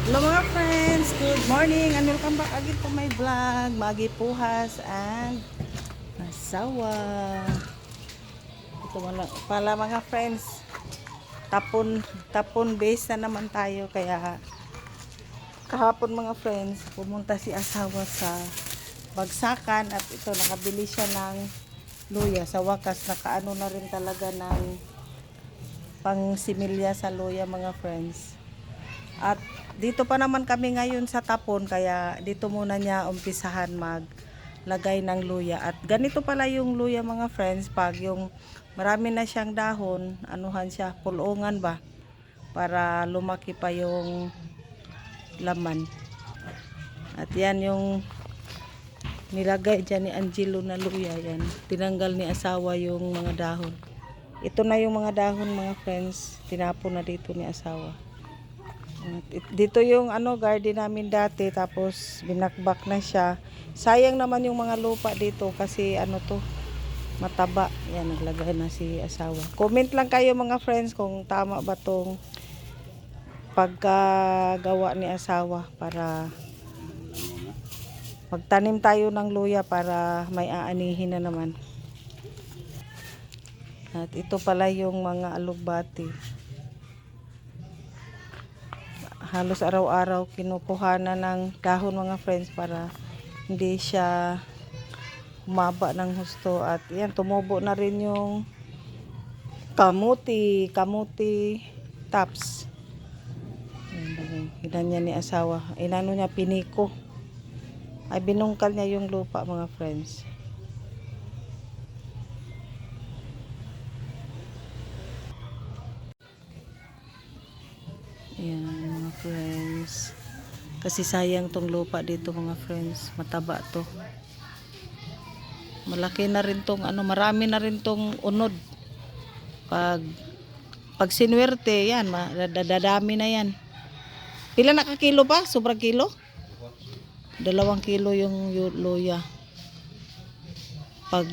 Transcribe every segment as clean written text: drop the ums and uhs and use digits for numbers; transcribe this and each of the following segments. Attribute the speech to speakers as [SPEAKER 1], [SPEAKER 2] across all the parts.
[SPEAKER 1] Hello mga friends, good morning and welcome back again to my vlog, Magi Puhas and Asawa. Ito pala mga friends, tapon base na naman tayo, kaya kahapon mga friends pumunta si Asawa sa Bagsakan at ito nakabili siya ng luya. Sa wakas nakaano na rin talaga ng pang similya sa luya mga friends. At dito pa naman kami ngayon sa tapon, kaya dito muna niya umpisahan maglagay ng luya. At ganito pala yung luya mga friends, pag yung marami na siyang dahon, anuhan siya, pulungan ba, para lumaki pa yung laman. At yan yung nilagay dyan ni Angelo na luya, yan. Tinanggal ni Asawa yung mga dahon. Ito na yung mga dahon mga friends, tinapon na dito ni Asawa. Dito yung garden namin dati, tapos binakbak na siya. Sayang naman yung mga lupa dito kasi mataba. Yan, naglagay na si Asawa. Comment lang kayo mga friends kung tama ba tong pagkagawa ni Asawa para magtanim tayo ng luya para may aanihin na naman. At ito pala yung mga alugbati. Halos araw-araw kinukuhanan ng dahon mga friends para hindi siya humaba ng husto. At yan, tumubo na rin yung kamuti tops. Yan niya ni Asawa, inano niya, piniko, ay binungkal niya yung lupa mga friends. Yan mga friends, kasi sayang tong lupa dito mga friends, mataba to. Malaki na rin tong marami na rin tong unod. Pag sinuwerte yan, dadami na yan. Pila na ka kilo pa? Sobrang kilo? 2 kilo yung luya. Pag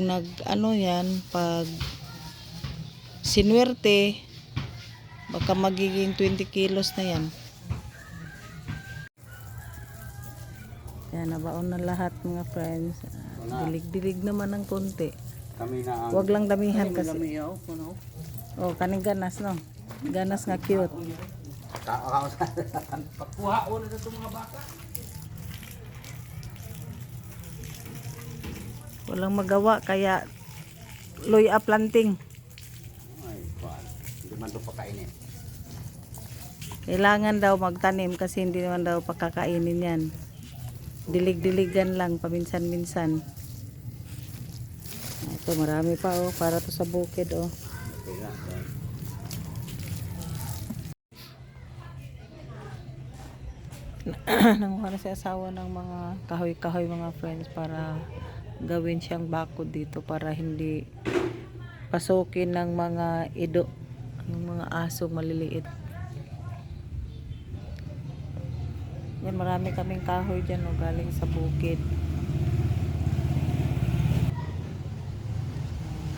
[SPEAKER 1] pag sinuwerte, baka magiging 20 kilos na yan. Yan, nabaon na lahat mga friends. Dilig-dilig naman ng konti. Huwag lang damihan kasi. Oh, kaning ganas no. Ganas nga cute. Pagkuhaon na sa mga baka. Walang magawa kaya luya planting. Hindi man ito pakainin. Kailangan daw magtanim kasi hindi naman daw pakakainin yan. Dilig-diligan lang paminsan-minsan. Ito marami pa para to sa bukid Nanguha na si Asawa ng mga kahoy-kahoy mga friends para gawin siyang bakod dito para hindi pasukin ng mga ido, ng mga aso maliliit. Yan, marami kaming kahoy dyan galing sa bukid.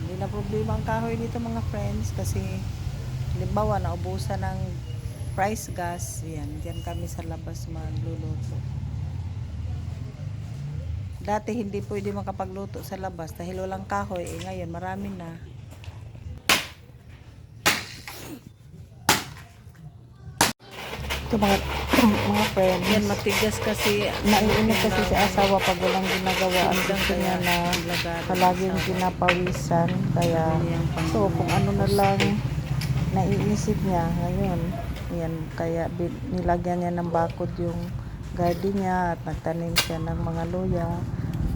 [SPEAKER 1] Hindi na problema ang kahoy dito mga friends kasi halimbawa naubusan ng price gas, yan, dyan kami sa labas magluluto. Dati hindi pwede makapagluto sa labas dahil walang kahoy, ngayon marami na. Ito mga friends, yan, matigas kasi, naiinit kasi si Asawa pag walang ginagawa. Ang gusto niya na palaging pinapawisan, kaya so kung ano na lang naiisip niya ngayon, yan, kaya nilagyan niya ng bakod yung garden niya at nagtanim siya ng mga luya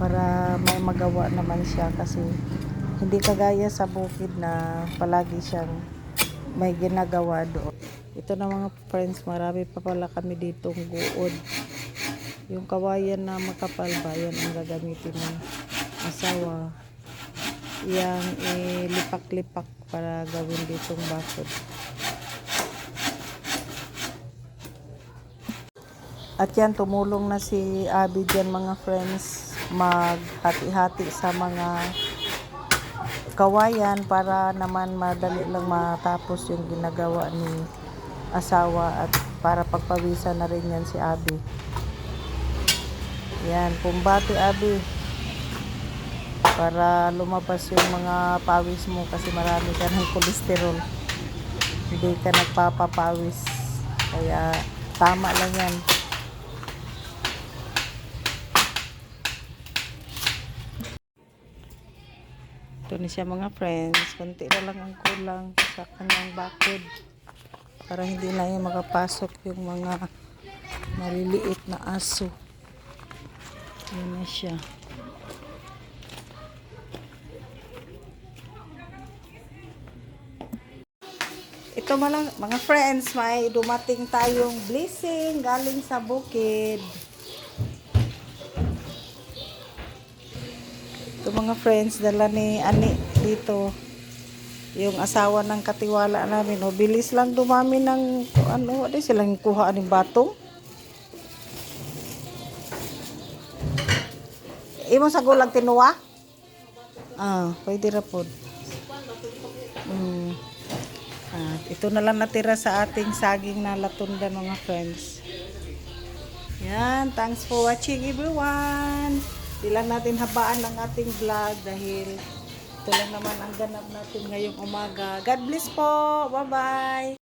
[SPEAKER 1] para may magawa naman siya, kasi hindi kagaya sa bukid na palagi siyang may ginagawa doon. Ito na mga friends, marami pa pala kami ditong guod. Yung kawayan na makapal ba, yan ang gagamitin ng Asawa. Yang ilipak-lipak para gawin ditong bakod. At yan, tumulong na si Abby dyan mga friends, maghati-hati sa mga kawayan para naman madali lang matapos yung ginagawa ni Asawa. At para pagpawisan na rin yan si Abby. Yan, pumbati Abby. Para lumabas yung mga pawis mo kasi marami ka ng kolesterol. Hindi ka nagpapapawis. Kaya tama lang yan. Ito na siya mga friends. Kunti na lang ang kulang sa kanyang bakod. Para hindi na yung makapasok yung mga maliliit na aso. Yan na siya. Ito mga friends, may dumating tayong blessing galing sa bukid. Ito mga friends, dala ni Ani dito. Yung asawa ng katiwala namin. O, bilis lang dumami ng ano, di silang kuha ng batong. Imo sa gulang tinuwa? Ah, pwede ra pod. Ito na lang natira sa ating saging na latundan mga friends. Yan, thanks for watching everyone. Di lang natin habaan ang ating vlog dahil ito lang naman ang ganap natin ngayong umaga. God bless po. Bye-bye.